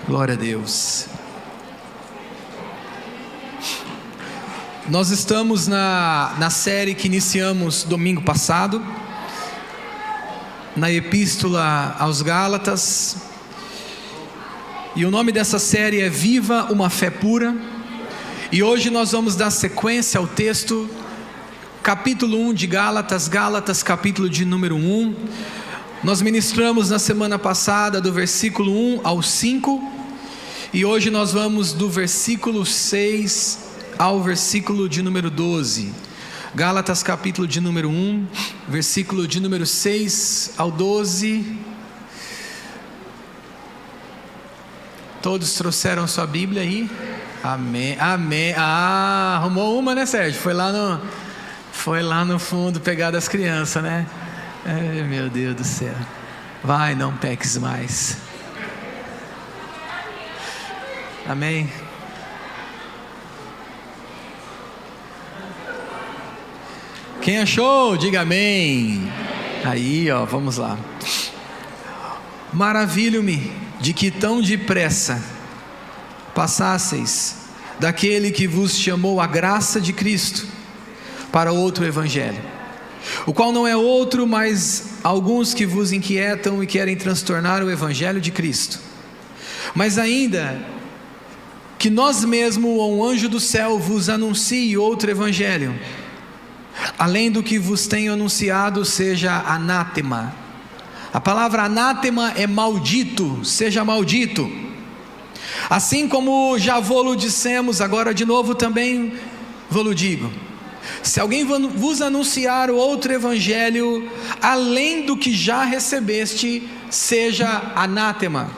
Glória a Deus. Nós estamos na série que iniciamos domingo passado, na Epístola aos Gálatas, e o nome dessa série é Viva uma Fé Pura, e hoje nós vamos dar sequência ao texto, capítulo 1 de Gálatas, capítulo de número 1, nós ministramos na semana passada do versículo 1 ao 5, e hoje nós vamos do versículo 6 ao versículo de número 12, Gálatas capítulo de número 1, versículo de número 6 ao 12, todos trouxeram sua Bíblia aí? Amém, amém. Arrumou uma, né, Sérgio? Foi lá no fundo pegar das crianças, né? Ai, meu Deus do céu. Vai, não peques mais. Amém. Quem achou, diga amém. Aí, ó, vamos lá. Maravilho-me de que tão depressa passasseis daquele que vos chamou a graça de Cristo para outro evangelho, o qual não é outro, mas alguns que vos inquietam e querem transtornar o evangelho de Cristo. Mas ainda que nós mesmos ou um anjo do céu vos anuncie outro evangelho, além do que vos tenho anunciado, seja anátema. A palavra anátema é maldito, seja maldito. Assim como já vô-lo dissemos, agora de novo também vô-lo digo: se alguém vos anunciar outro evangelho, além do que já recebeste, seja anátema.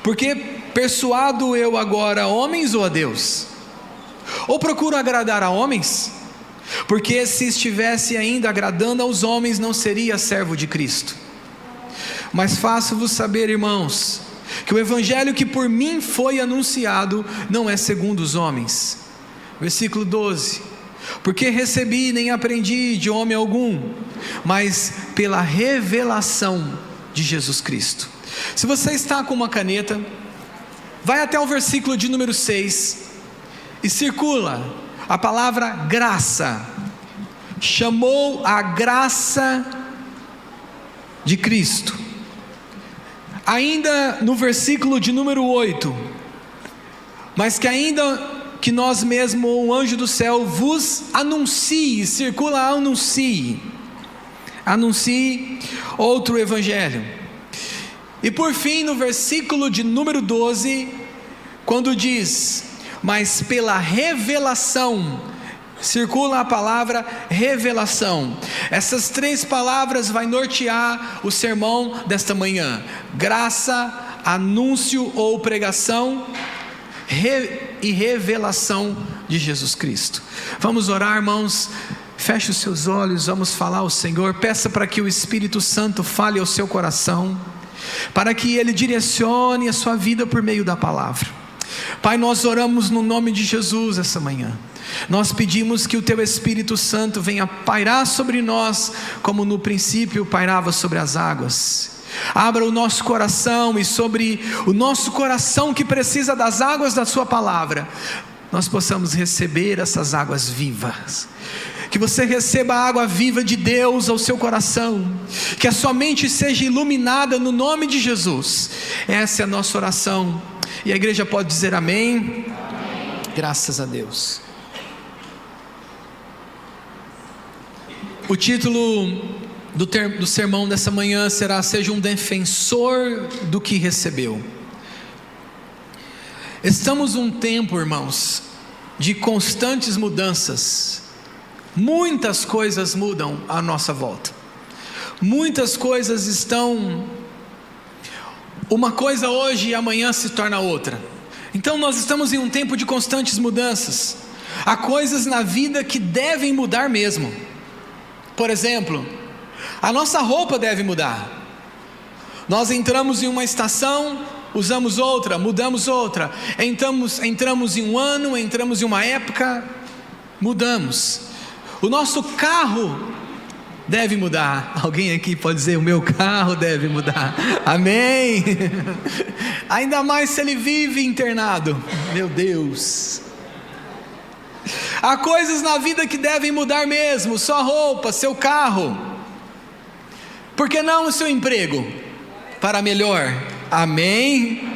Porque persuado eu agora homens ou a Deus? Ou procuro agradar a homens? Porque se estivesse ainda agradando aos homens, não seria servo de Cristo. Mas faço-vos saber, irmãos, que o evangelho que por mim foi anunciado não é segundo os homens. Versículo 12: porque recebi nem aprendi de homem algum, mas pela revelação de Jesus Cristo. Se você está com uma caneta, vai até o versículo de número 6 e circula a palavra graça. Chamou a graça de Cristo. Ainda no versículo de número 8: mas que ainda que nós mesmos, ou um anjo do céu, vos anuncie, circula anuncie outro evangelho. E por fim, no versículo de número 12, quando diz: mas pela revelação, circula a palavra revelação. Essas três palavras vai nortear o sermão desta manhã: graça, anúncio ou pregação e revelação de Jesus Cristo. Vamos orar, irmãos. Feche os seus olhos, vamos falar ao Senhor. Peça para que o Espírito Santo fale ao seu coração, para que Ele direcione a sua vida por meio da palavra. Pai, nós oramos no nome de Jesus essa manhã. Nós pedimos que o Teu Espírito Santo venha pairar sobre nós, como no princípio pairava sobre as águas. Abra o nosso coração, e sobre o nosso coração que precisa das águas da Sua palavra, nós possamos receber essas águas vivas. Que você receba a água viva de Deus ao seu coração, que a sua mente seja iluminada no nome de Jesus. Essa é a nossa oração, e a igreja pode dizer amém. Amém. Graças a Deus. O título do sermão dessa manhã será: seja um defensor do que recebeu. Estamos num tempo, irmãos, de constantes mudanças. Muitas coisas mudam à nossa volta. Muitas coisas estão, uma coisa hoje e amanhã se torna outra. Então nós estamos em um tempo de constantes mudanças. Há coisas na vida que devem mudar mesmo. Por exemplo, a nossa roupa deve mudar. Nós entramos em uma estação, usamos outra, mudamos outra. Entramos em um ano, entramos em uma época, mudamos. O nosso carro deve mudar. Alguém aqui pode dizer: o meu carro deve mudar. Amém. Ainda mais se ele vive internado. Meu Deus. Há coisas na vida que devem mudar mesmo: sua roupa, seu carro. Por que não o seu emprego? Para melhor. Amém.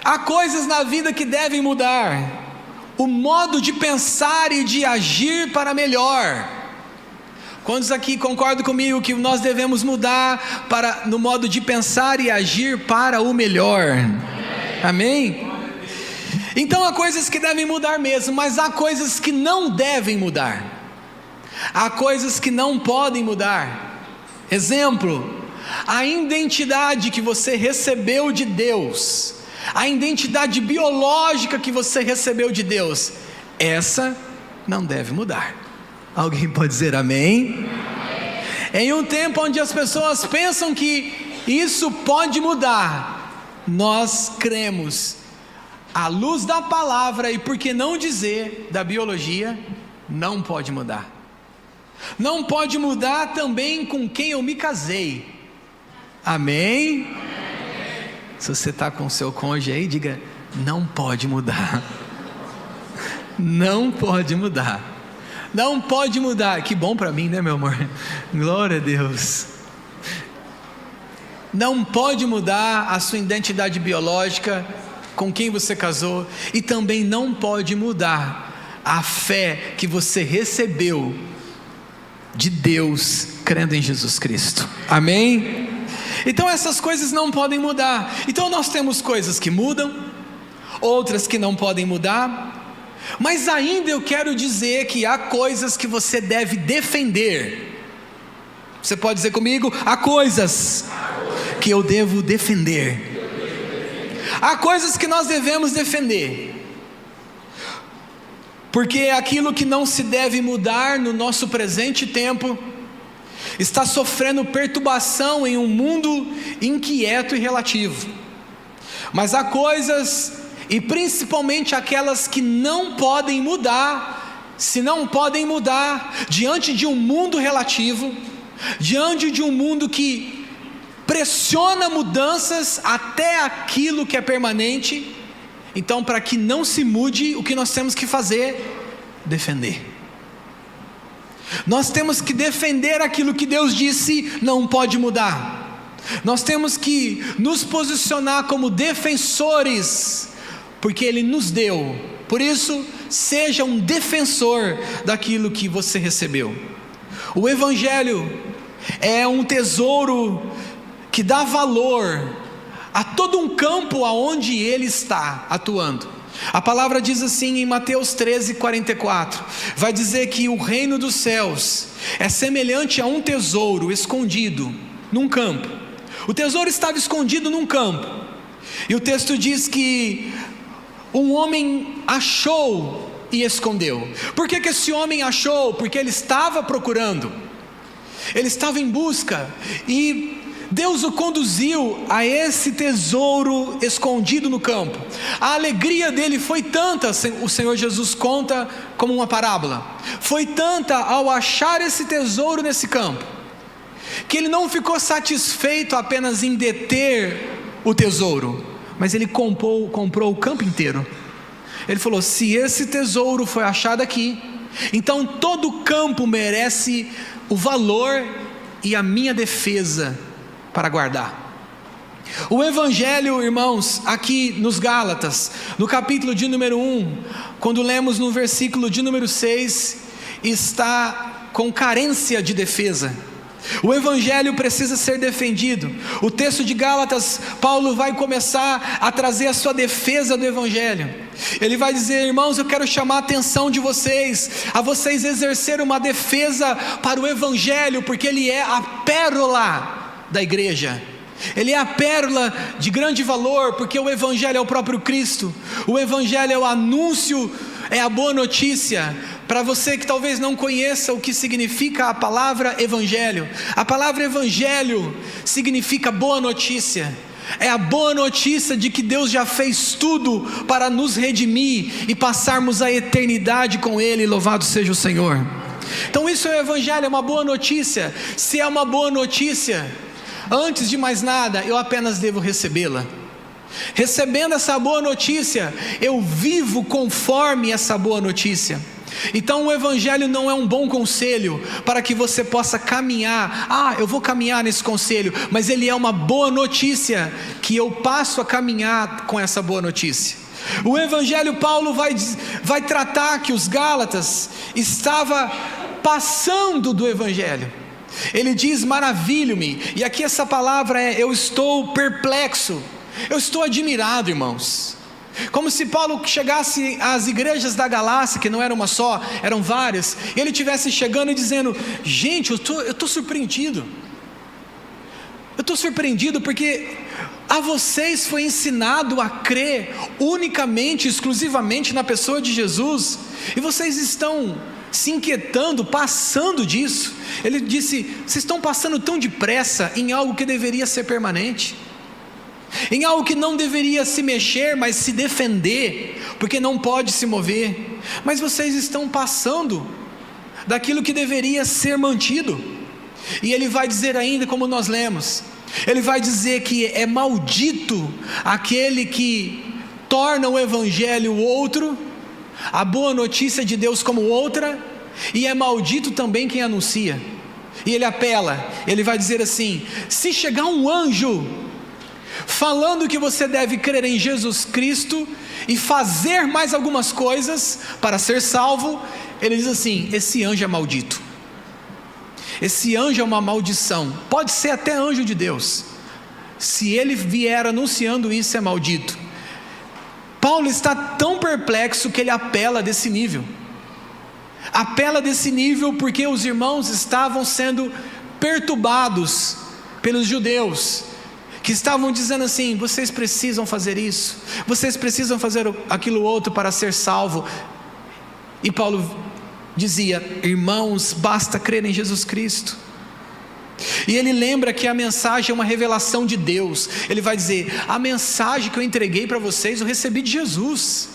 Há coisas na vida que devem mudar: o modo de pensar e de agir para melhor. Quantos aqui concordam comigo que nós devemos mudar no modo de pensar e agir para o melhor? Amém? Então há coisas que devem mudar mesmo, mas há coisas que não devem mudar. Há coisas que não podem mudar. Exemplo: a identidade que você recebeu de Deus, a identidade biológica que você recebeu de Deus, essa não deve mudar. Alguém pode dizer amém? Em um tempo onde as pessoas pensam que isso pode mudar, nós cremos, à luz da palavra, e por que não dizer da biologia, não pode mudar. Não pode mudar também com quem eu me casei. Amém? Se você está com o seu cônjuge aí, diga: não pode mudar. Não pode mudar. Não pode mudar. Que bom para mim, né, meu amor? Glória a Deus. Não pode mudar a sua identidade biológica, com quem você casou, e também não pode mudar a fé que você recebeu de Deus, crendo em Jesus Cristo. Amém? Então essas coisas não podem mudar. Então nós temos coisas que mudam, outras que não podem mudar, mas ainda eu quero dizer que há coisas que você deve defender. Você pode dizer comigo: há coisas que eu devo defender. Há coisas que nós devemos defender, porque aquilo que não se deve mudar no nosso presente tempo está sofrendo perturbação em um mundo inquieto e relativo. Mas há coisas, e principalmente aquelas que não podem mudar, se não podem mudar diante de um mundo relativo, diante de um mundo que pressiona mudanças até aquilo que é permanente. Então, para que não se mude, o que nós temos que fazer? Defender. Nós temos que defender aquilo que Deus disse não pode mudar. Nós temos que nos posicionar como defensores, porque Ele nos deu. Por isso, seja um defensor daquilo que você recebeu. O Evangelho é um tesouro que dá valor a todo um campo aonde Ele está atuando. A palavra diz assim em Mateus 13:44, vai dizer que o reino dos céus é semelhante a um tesouro escondido num campo. O tesouro estava escondido num campo, e o texto diz que um homem achou e escondeu. Por que esse homem achou? Porque ele estava procurando, ele estava em busca, e Deus o conduziu a esse tesouro escondido no campo. A alegria dele foi tanta, o Senhor Jesus conta como uma parábola, foi tanta ao achar esse tesouro nesse campo, que ele não ficou satisfeito apenas em deter o tesouro, mas ele comprou o campo inteiro. Ele falou: se esse tesouro foi achado aqui, então todo o campo merece o valor e a minha defesa para guardar. O Evangelho, irmãos, aqui nos Gálatas, no capítulo de número 1, quando lemos no versículo de número 6, está com carência de defesa. O Evangelho precisa ser defendido. O texto de Gálatas, Paulo vai começar a trazer a sua defesa do Evangelho. Ele vai dizer: irmãos, eu quero chamar a atenção de vocês, a vocês exercer uma defesa para o Evangelho, porque ele é a pérola da igreja. Ele é a pérola de grande valor, porque o Evangelho é o próprio Cristo. O Evangelho é o anúncio, é a boa notícia. Para você que talvez não conheça o que significa a palavra Evangelho, a palavra Evangelho significa boa notícia. É a boa notícia de que Deus já fez tudo para nos redimir e passarmos a eternidade com Ele. Louvado seja o Senhor. Então isso é o evangelho, é uma boa notícia. Se é uma boa notícia, antes de mais nada, eu apenas devo recebê-la. Recebendo essa boa notícia, eu vivo conforme essa boa notícia. Então o evangelho não é um bom conselho para que você possa caminhar, eu vou caminhar nesse conselho, mas ele é uma boa notícia, que eu passo a caminhar com essa boa notícia. O evangelho, Paulo vai tratar que os Gálatas estavam passando do evangelho. Ele diz: maravilho-me, e aqui essa palavra é: eu estou perplexo, eu estou admirado, irmãos. Como se Paulo chegasse às igrejas da Galácia, que não era uma só, eram várias, e ele estivesse chegando e dizendo: gente, eu estou surpreendido. Eu estou surpreendido porque a vocês foi ensinado a crer unicamente, exclusivamente na pessoa de Jesus, e vocês estão se inquietando, passando disso. Ele disse: vocês estão passando tão depressa em algo que deveria ser permanente, em algo que não deveria se mexer, mas se defender, porque não pode se mover, mas vocês estão passando daquilo que deveria ser mantido. E ele vai dizer ainda, como nós lemos, ele vai dizer que é maldito aquele que torna o evangelho outro, a boa notícia de Deus como outra, e é maldito também quem anuncia. E ele apela, ele vai dizer assim: se chegar um anjo falando que você deve crer em Jesus Cristo e fazer mais algumas coisas para ser salvo, ele diz assim: esse anjo é maldito, esse anjo é uma maldição. Pode ser até anjo de Deus, se ele vier anunciando isso, é maldito. Paulo está tão perplexo que ele apela desse nível, porque os irmãos estavam sendo perturbados pelos judeus, que estavam dizendo assim: vocês precisam fazer isso, vocês precisam fazer aquilo outro para ser salvo. E Paulo dizia: irmãos, basta crer em Jesus Cristo. E ele lembra que a mensagem é uma revelação de Deus. Ele vai dizer: a mensagem que eu entreguei para vocês, eu recebi de Jesus,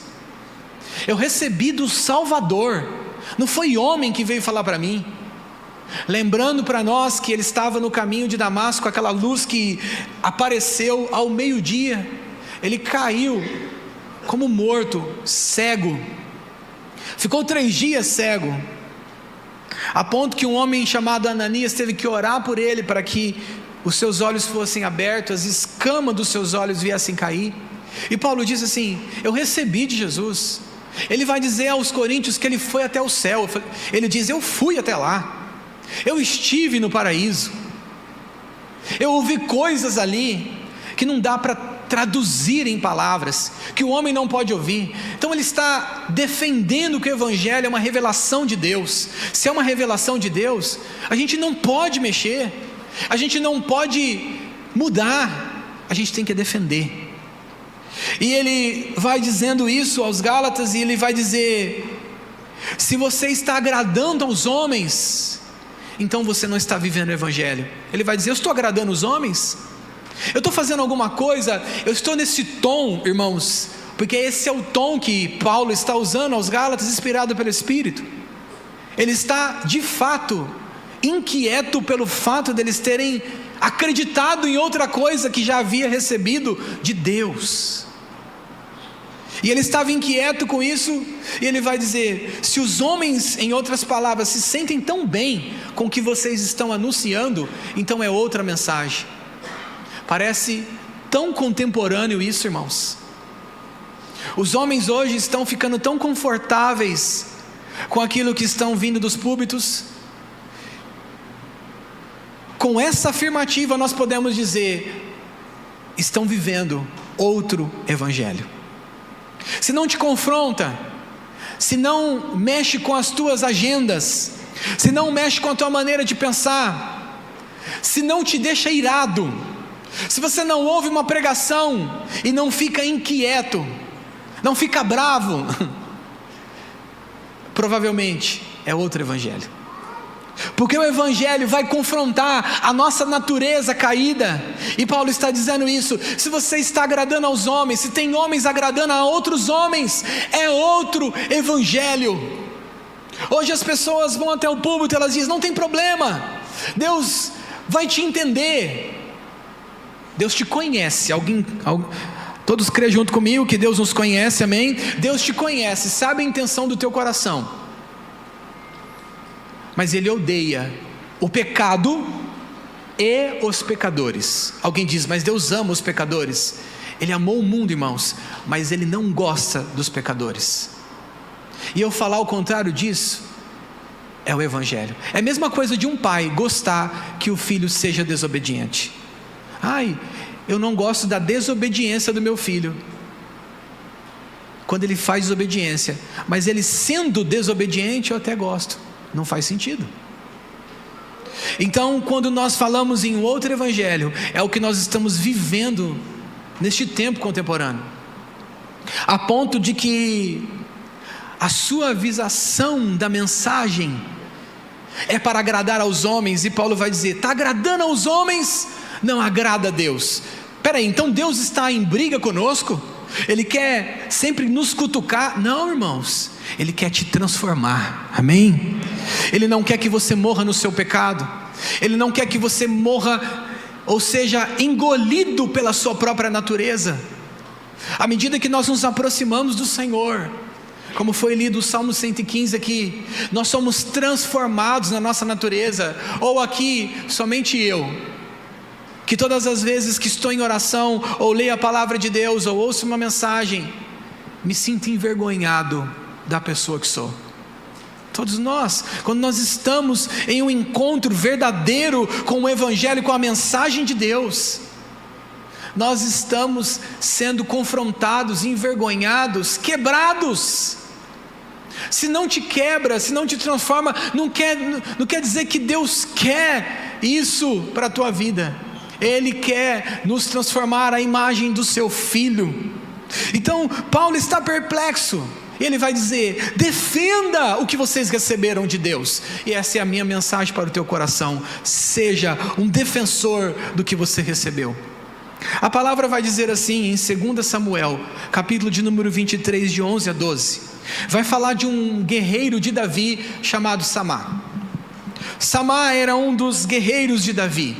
eu recebi do Salvador, não foi homem que veio falar para mim. Lembrando para nós que ele estava no caminho de Damasco, aquela luz que apareceu ao meio-dia, ele caiu como morto, cego, ficou 3 dias cego, a ponto que um homem chamado Ananias teve que orar por ele para que os seus olhos fossem abertos, as escamas dos seus olhos viessem cair. E Paulo diz assim: eu recebi de Jesus. Ele vai dizer aos coríntios que ele foi até o céu. Ele diz: eu fui até lá, eu estive no paraíso, eu ouvi coisas ali que não dá para traduzir em palavras, que o homem não pode ouvir. Então ele está defendendo que o evangelho é uma revelação de Deus. Se é uma revelação de Deus, a gente não pode mexer, a gente não pode mudar, a gente tem que defender. E ele vai dizendo isso aos Gálatas, e ele vai dizer: se você está agradando aos homens, então você não está vivendo o evangelho. Ele vai dizer: eu estou agradando os homens? Eu estou fazendo alguma coisa? Eu estou nesse tom, irmãos, porque esse é o tom que Paulo está usando aos Gálatas, inspirado pelo Espírito. Ele está de fato inquieto pelo fato deles terem acreditado em outra coisa que já havia recebido de Deus. E ele estava inquieto com isso, e ele vai dizer: se os homens, em outras palavras, se sentem tão bem com o que vocês estão anunciando, então é outra mensagem. Parece tão contemporâneo isso, irmãos. Os homens hoje estão ficando tão confortáveis com aquilo que estão vindo dos púlpitos. Com essa afirmativa nós podemos dizer: estão vivendo outro evangelho. Se não te confronta, se não mexe com as tuas agendas, se não mexe com a tua maneira de pensar, se não te deixa irado, se você não ouve uma pregação e não fica inquieto, não fica bravo, provavelmente é outro evangelho. Porque o evangelho vai confrontar a nossa natureza caída, e Paulo está dizendo isso. Se você está agradando aos homens, se tem homens agradando a outros homens, é outro evangelho. Hoje as pessoas vão até o púlpito e elas dizem: não tem problema, Deus vai te entender. Deus te conhece. Todos creem junto comigo que Deus nos conhece, amém? Deus te conhece, sabe a intenção do teu coração, mas Ele odeia o pecado e os pecadores. Alguém diz: mas Deus ama os pecadores. Ele amou o mundo, irmãos, mas Ele não gosta dos pecadores. E eu falar o contrário disso é o Evangelho. É a mesma coisa de um pai gostar que o filho seja desobediente. Ai, eu não gosto da desobediência do meu filho. Quando ele faz desobediência, mas ele sendo desobediente, eu até gosto. Não faz sentido. Então, quando nós falamos em um outro evangelho, é o que nós estamos vivendo neste tempo contemporâneo, a ponto de que a suavização da mensagem é para agradar aos homens, e Paulo vai dizer: está agradando aos homens, não agrada a Deus. Peraí, então Deus está em briga conosco? Ele quer sempre nos cutucar? Não, irmãos, Ele quer te transformar, amém? Ele não quer que você morra no seu pecado, Ele não quer que você morra, ou seja, engolido pela sua própria natureza. À medida que nós nos aproximamos do Senhor, como foi lido o Salmo 115 aqui, nós somos transformados na nossa natureza. Ou aqui, somente eu, que todas as vezes que estou em oração, ou leio a palavra de Deus, ou ouço uma mensagem, me sinto envergonhado da pessoa que sou. Todos nós, quando nós estamos em um encontro verdadeiro com o Evangelho, com a mensagem de Deus, nós estamos sendo confrontados, envergonhados, quebrados. Se não te quebra, se não te transforma, não quer dizer que Deus quer isso para a tua vida. Ele quer nos transformar à imagem do seu Filho. Então Paulo está perplexo, ele vai dizer: defenda o que vocês receberam de Deus. E essa é a minha mensagem para o teu coração: seja um defensor do que você recebeu. A palavra vai dizer assim em 2 Samuel, capítulo de número 23, de 11 a 12, vai falar de um guerreiro de Davi chamado Samá. Samá era um dos guerreiros de Davi.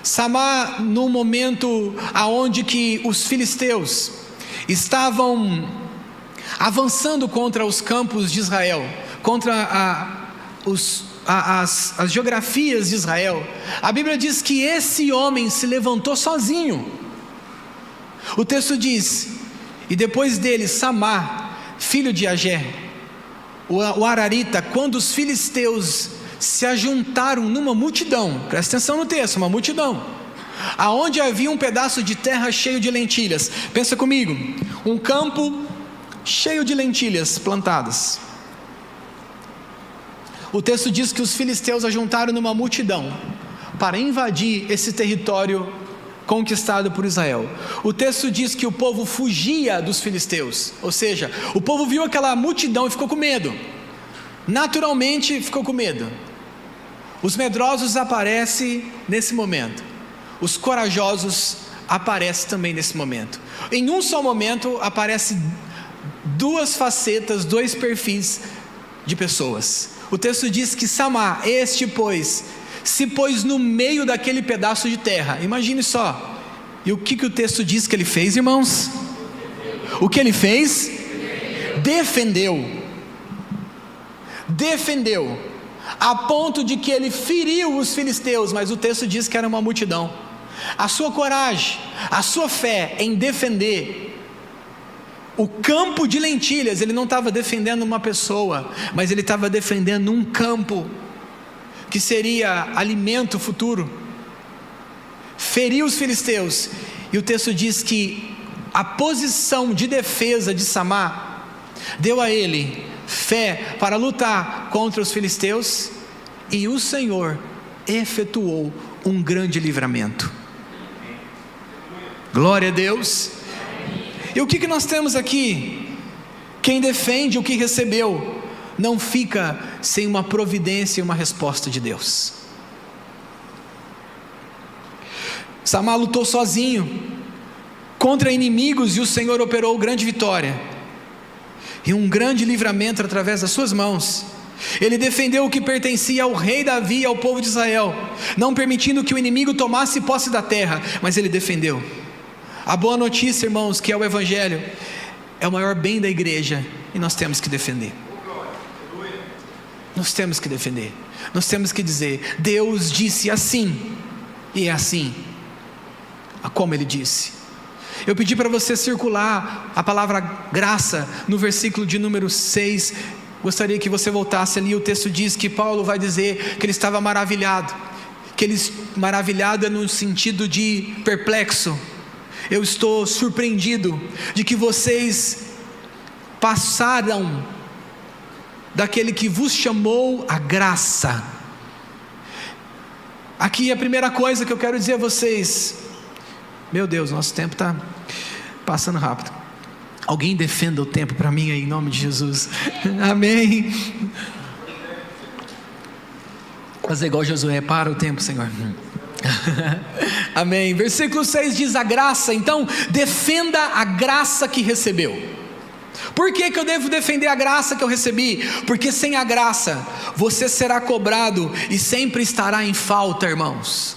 Samá, no momento aonde que os filisteus estavam avançando contra os campos de Israel, contra as geografias de Israel, a Bíblia diz que esse homem se levantou sozinho. O texto diz: e depois dele Samá, filho de Agé, o Ararita, quando os filisteus se ajuntaram numa multidão, presta atenção no texto, uma multidão, aonde havia um pedaço de terra cheio de lentilhas. Pensa comigo, um campo cheio de lentilhas plantadas. O texto diz que os filisteus ajuntaram numa multidão para invadir esse território conquistado por Israel. O texto diz que o povo fugia dos filisteus, ou seja, o povo viu aquela multidão e ficou com medo. Naturalmente ficou com medo. Os medrosos aparecem nesse momento, os corajosos aparecem também nesse momento. Em um só momento aparecem duas facetas, dois perfis de pessoas. O texto diz que Samá, se pôs no meio daquele pedaço de terra. Imagine só. E o que o texto diz que ele fez, irmãos? O que ele fez? Defendeu, a ponto de que ele feriu os filisteus, mas o texto diz que era uma multidão. A sua coragem, a sua fé em defender o campo de lentilhas, ele não estava defendendo uma pessoa, mas ele estava defendendo um campo que seria alimento futuro. Feriu os filisteus, e o texto diz que a posição de defesa de Samá deu a ele fé para lutar contra os filisteus, e o Senhor efetuou um grande livramento. Glória a Deus. E o que nós temos aqui? Quem defende o que recebeu não fica sem uma providência e uma resposta de Deus. Samá lutou sozinho contra inimigos, e o Senhor operou grande vitória e um grande livramento através das suas mãos. Ele defendeu o que pertencia ao rei Davi e ao povo de Israel, não permitindo que o inimigo tomasse posse da terra, mas ele defendeu. A boa notícia, irmãos, que é o Evangelho, é o maior bem da igreja, e nós temos que defender. Nós temos que defender. Nós temos que dizer: Deus disse assim, e é assim, como Ele disse. Eu pedi para você circular a palavra graça no versículo de número 6. Gostaria que você voltasse ali. O texto diz que Paulo vai dizer que ele estava maravilhado. Maravilhado é no sentido de perplexo. Eu estou surpreendido de que vocês passaram daquele que vos chamou a graça. Aqui a primeira coisa que eu quero dizer a vocês. Meu Deus, nosso tempo está passando rápido. Alguém defenda o tempo para mim aí, em nome de Jesus. Amém. Fazer igual Josué: para o tempo, Senhor. Amém. Versículo 6 diz: a graça. Então defenda a graça que recebeu. Por que eu devo defender a graça que eu recebi? Porque sem a graça você será cobrado e sempre estará em falta, irmãos.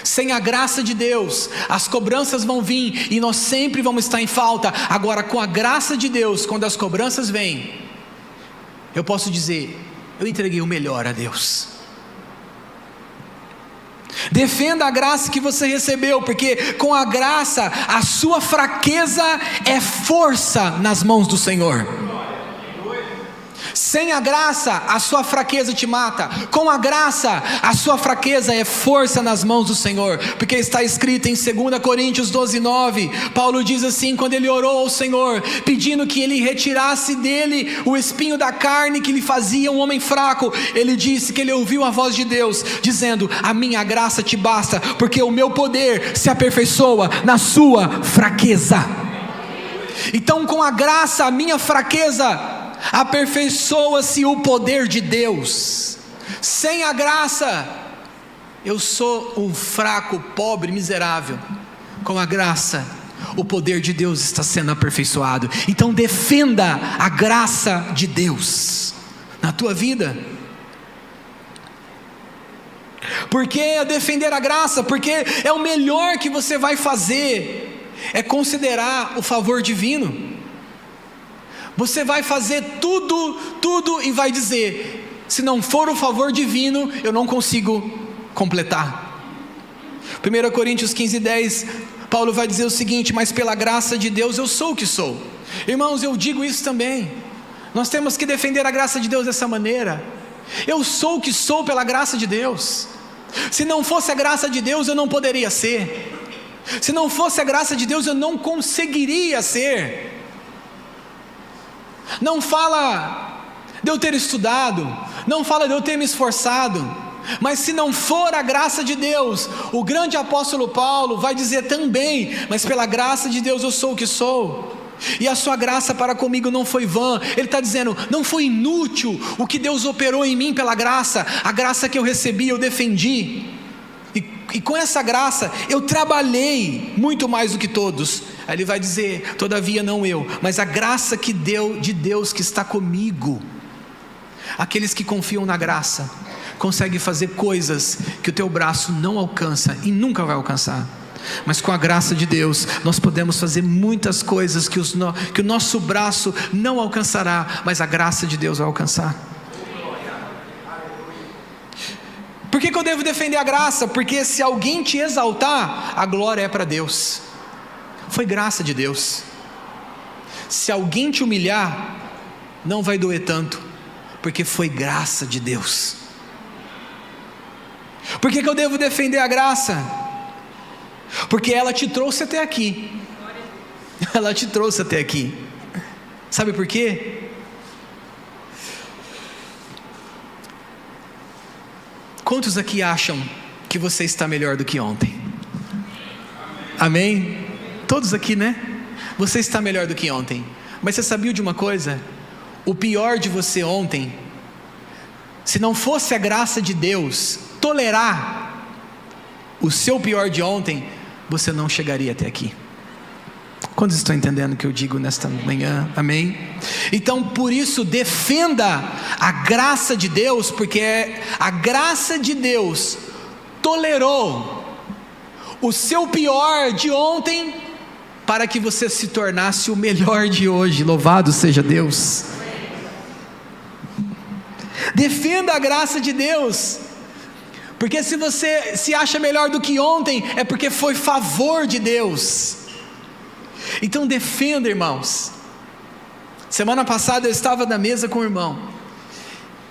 Sem a graça de Deus, as cobranças vão vir e nós sempre vamos estar em falta. Agora, com a graça de Deus, quando as cobranças vêm, eu posso dizer: eu entreguei o melhor a Deus. Defenda a graça que você recebeu, porque com a graça, a sua fraqueza é força nas mãos do Senhor. Sem a graça, a sua fraqueza te mata. Com a graça, a sua fraqueza é força nas mãos do Senhor. Porque está escrito em 2 Coríntios 12:9, Paulo diz assim, quando ele orou ao Senhor, pedindo que ele retirasse dele o espinho da carne que lhe fazia um homem fraco, ele disse que ele ouviu a voz de Deus, dizendo: a minha graça te basta, porque o meu poder se aperfeiçoa na sua fraqueza. Então, com a graça, a minha fraqueza aperfeiçoa-se o poder de Deus. Sem a graça, eu sou um fraco, pobre, miserável. Com a graça, o poder de Deus está sendo aperfeiçoado. Então defenda a graça de Deus na tua vida. Por que defender a graça? Porque é o melhor que você vai fazer, é considerar o favor divino. Você vai fazer tudo e vai dizer: se não for o favor divino, eu não consigo completar. 1 Coríntios 15:10, Paulo vai dizer o seguinte: mas pela graça de Deus eu sou o que sou. Irmãos, eu digo isso também. Nós temos que defender a graça de Deus dessa maneira. Eu sou o que sou pela graça de Deus. Se não fosse a graça de Deus, eu não poderia ser. Se não fosse a graça de Deus, eu não conseguiria ser. Não fala de eu ter estudado, não fala de eu ter me esforçado, mas se não for a graça de Deus, o grande apóstolo Paulo vai dizer também: mas pela graça de Deus eu sou o que sou, e a sua graça para comigo não foi vã. Ele está dizendo: não foi inútil o que Deus operou em mim pela graça, a graça que eu recebi, eu defendi, e com essa graça eu trabalhei muito mais do que todos. Aí ele vai dizer: todavia não eu, mas a graça de Deus que está comigo. Aqueles que confiam na graça conseguem fazer coisas que o teu braço não alcança e nunca vai alcançar. Mas com a graça de Deus nós podemos fazer muitas coisas que o nosso braço não alcançará, mas a graça de Deus vai alcançar. Por que eu devo defender a graça? Porque se alguém te exaltar, a glória é para Deus. Foi graça de Deus. Se alguém te humilhar, não vai doer tanto, porque foi graça de Deus. Por que eu devo defender a graça? Porque ela te trouxe até aqui. Ela te trouxe até aqui. Sabe por quê? Quantos aqui acham que você está melhor do que ontem? Amém? Todos aqui, né? Você está melhor do que ontem. Mas você sabia de uma coisa? O pior de você ontem, se não fosse a graça de Deus tolerar o seu pior de ontem, você não chegaria até aqui. Quantos estão entendendo o que eu digo nesta manhã? Amém? Então, por isso, defenda a graça de Deus, porque a graça de Deus tolerou o seu pior de ontem, para que você se tornasse o melhor de hoje. Louvado seja Deus. Defenda a graça de Deus, porque se você se acha melhor do que ontem, é porque foi favor de Deus. Então defenda, irmãos. Semana passada eu estava na mesa com o irmão,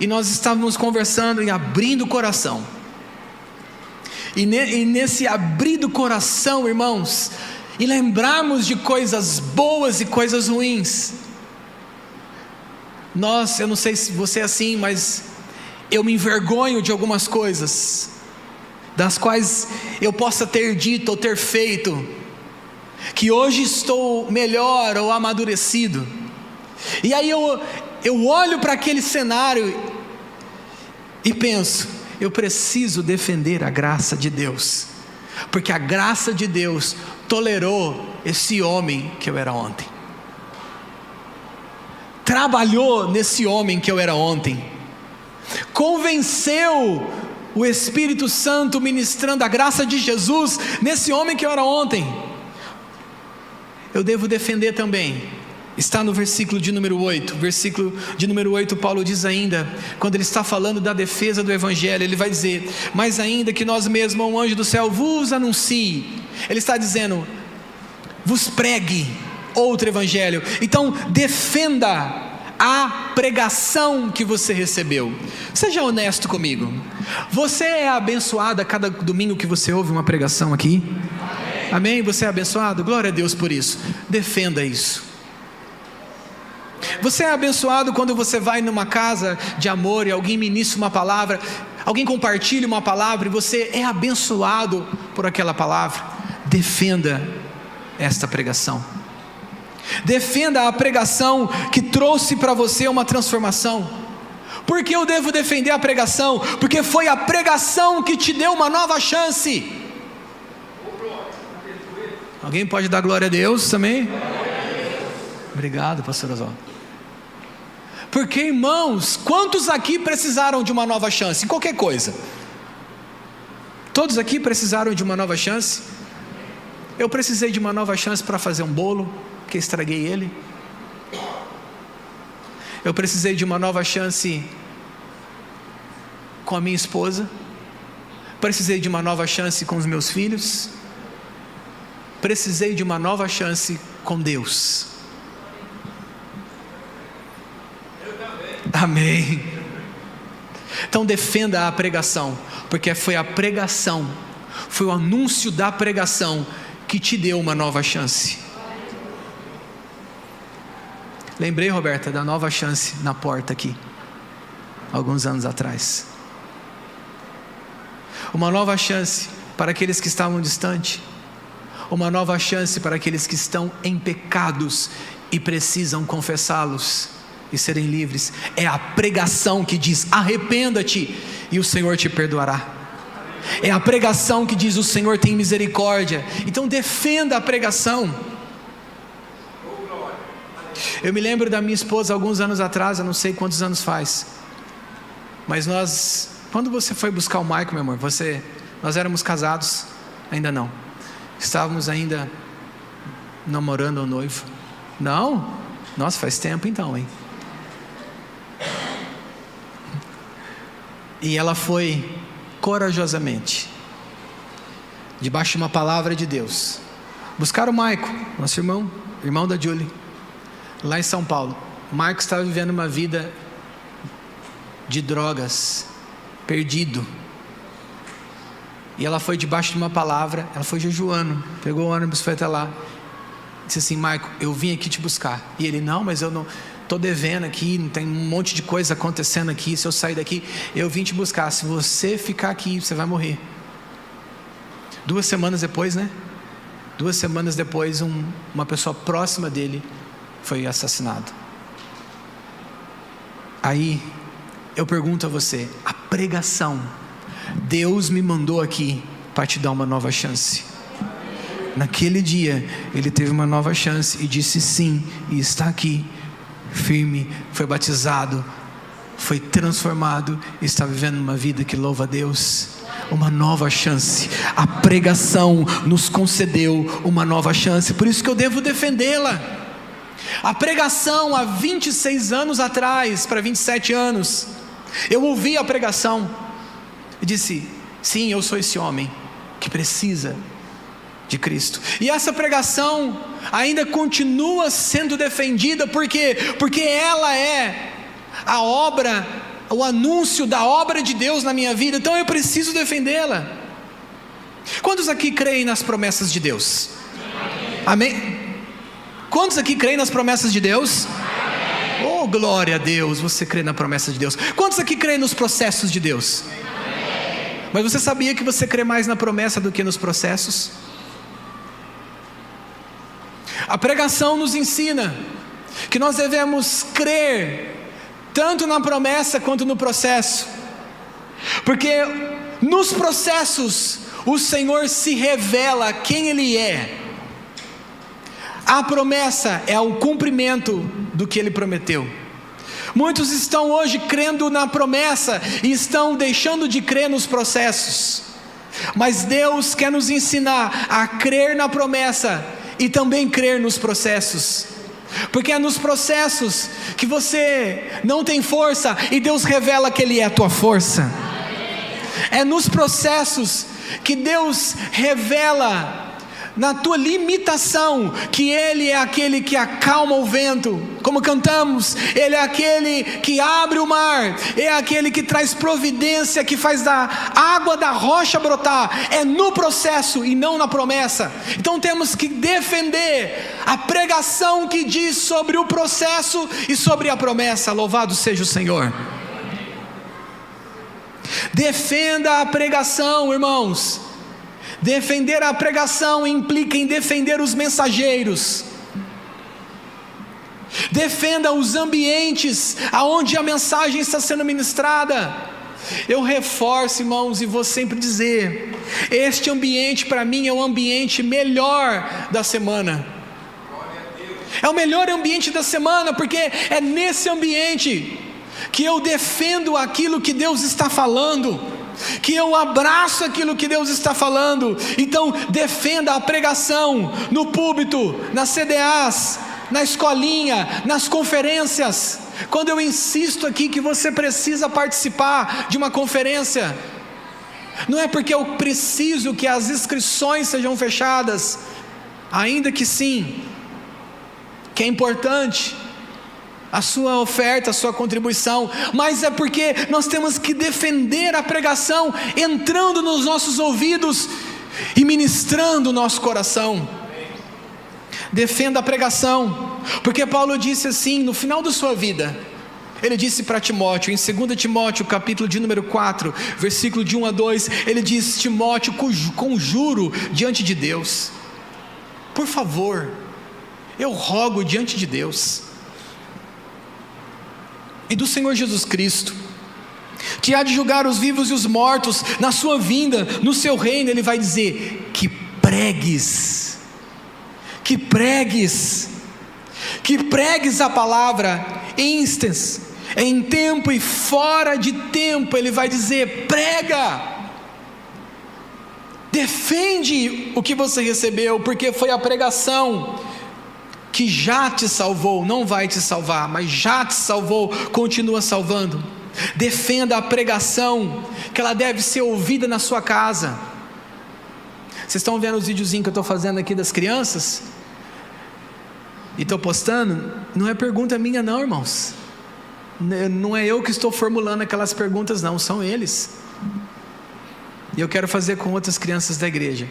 e nós estávamos conversando e abrindo o coração, e nesse abrir do coração, irmãos, e lembrarmos de coisas boas e coisas ruins. Eu não sei se você é assim, mas eu me envergonho de algumas coisas, das quais eu possa ter dito ou ter feito, que hoje estou melhor ou amadurecido. E aí eu olho para aquele cenário e penso, eu preciso defender a graça de Deus, porque a graça de Deus tolerou esse homem que eu era ontem, trabalhou nesse homem que eu era ontem, convenceu o Espírito Santo ministrando a graça de Jesus nesse homem que eu era ontem. Eu devo defender também. Está no versículo de número 8. Versículo de número 8, Paulo diz ainda, quando ele está falando da defesa do Evangelho, ele vai dizer: mas ainda que nós mesmos, um anjo do céu, vos anuncie. Ele está dizendo, vos pregue outro Evangelho. Então defenda a pregação que você recebeu. Seja honesto comigo. Você é abençoado a cada domingo que você ouve uma pregação aqui? Amém? Você é abençoado? Glória a Deus por isso. Defenda isso. Você é abençoado quando você vai numa casa de amor e alguém ministra uma palavra, alguém compartilha uma palavra e você é abençoado por aquela palavra. Defenda esta pregação. Defenda a pregação que trouxe para você uma transformação. Por que eu devo defender a pregação? Porque foi a pregação que te deu uma nova chance. Alguém pode dar glória a Deus também? Obrigado, pastor Oswaldo. Porque, irmãos, quantos aqui precisaram de uma nova chance? Em qualquer coisa. Todos aqui precisaram de uma nova chance? Eu precisei de uma nova chance para fazer um bolo, porque estraguei ele. Eu precisei de uma nova chance com a minha esposa. Precisei de uma nova chance com os meus filhos. Precisei de uma nova chance com Deus. Amém. Então defenda a pregação, porque foi a pregação, foi o anúncio da pregação que te deu uma nova chance. Lembrei, Roberta, da nova chance na porta aqui, alguns anos atrás. Uma nova chance para aqueles que estavam distantes. Uma nova chance para aqueles que estão em pecados e precisam confessá-los e serem livres. É a pregação que diz: arrependa-te e o Senhor te perdoará. É a pregação que diz: o Senhor tem misericórdia. Então defenda a pregação. Eu me lembro da minha esposa alguns anos atrás, eu não sei quantos anos faz, mas quando você foi buscar o Maico, meu amor, nós éramos casados? Ainda não. Estávamos ainda namorando ou noivo? Não? Nossa, faz tempo então, hein? E ela foi corajosamente, debaixo de uma palavra de Deus, buscar o Maico, nosso irmão da Julie, lá em São Paulo. O Maico estava vivendo uma vida de drogas, perdido. E ela foi debaixo de uma palavra, ela foi jejuando, pegou o ônibus, foi até lá, disse assim: Maico, eu vim aqui te buscar. E ele: não, mas eu não, estou devendo aqui, não tem um monte de coisa acontecendo aqui, se eu sair daqui, eu vim te buscar, se você ficar aqui, você vai morrer. 2 semanas depois, 2 semanas depois, uma pessoa próxima dele foi assassinado. Aí, eu pergunto a você, a pregação, Deus me mandou aqui para te dar uma nova chance. naquele dia, ele teve uma nova chance e disse sim, e está aqui, firme, foi batizado, foi transformado, e está vivendo uma vida que louva a Deus. Uma nova chance. A pregação nos concedeu uma nova chance, por isso que eu devo defendê-la. A pregação há 26 anos atrás, para 27 anos, eu ouvi a pregação e disse, sim, eu sou esse homem que precisa de Cristo. E essa pregação ainda continua sendo defendida, porque ela é a obra, o anúncio da obra de Deus na minha vida, então eu preciso defendê-la. Quantos aqui creem nas promessas de Deus? Amém? Quantos aqui creem nas promessas de Deus? Oh, glória a Deus, você crê na promessa de Deus. Quantos aqui creem nos processos de Deus? Mas você sabia que você crê mais na promessa do que nos processos? A pregação nos ensina que nós devemos crer tanto na promessa quanto no processo, porque nos processos o Senhor se revela quem Ele é. A promessa é o cumprimento do que Ele prometeu. Muitos estão hoje crendo na promessa e estão deixando de crer nos processos, mas Deus quer nos ensinar a crer na promessa e também crer nos processos, porque é nos processos que você não tem força e Deus revela que Ele é a tua força. É nos processos que Deus revela na tua limitação que Ele é aquele que acalma o vento, como cantamos, Ele é aquele que abre o mar, é aquele que traz providência, que faz da água da rocha brotar. É no processo e não na promessa. Então temos que defender a pregação que diz sobre o processo e sobre a promessa. Louvado seja o Senhor. Defenda a pregação, irmãos. Defender a pregação implica em defender os mensageiros. Defenda os ambientes aonde a mensagem está sendo ministrada. Eu reforço, irmãos, e vou sempre dizer, este ambiente para mim é o ambiente melhor da semana. É o melhor ambiente da semana, porque é nesse ambiente que eu defendo aquilo que Deus está falando, que eu abraço aquilo que Deus está falando. Então defenda a pregação no púlpito, nas CDAs, na escolinha, nas conferências. Quando eu insisto aqui que você precisa participar de uma conferência, não é porque eu preciso que as inscrições sejam fechadas, ainda que sim, que é importante a sua oferta, a sua contribuição, mas é porque nós temos que defender a pregação entrando nos nossos ouvidos e ministrando o nosso coração. Defenda a pregação, porque Paulo disse assim no final da sua vida, ele disse para Timóteo, em 2 Timóteo capítulo de número 4, versículo de 1 a 2, ele diz: Timóteo, conjuro diante de Deus, por favor, eu rogo diante de Deus e do Senhor Jesus Cristo, que há de julgar os vivos e os mortos na sua vinda, no seu reino. Ele vai dizer que pregues a palavra em tempo e fora de tempo. Ele vai dizer, prega, defende o que você recebeu, porque foi a pregação que já te salvou, não vai te salvar, mas já te salvou, continua salvando. Defenda a pregação, que ela deve ser ouvida na sua casa. Vocês estão vendo os videozinhos que eu estou fazendo aqui das crianças? E estou postando? Não é pergunta minha não, irmãos. Não é eu que estou formulando aquelas perguntas não, são eles. E eu quero fazer com outras crianças da igreja.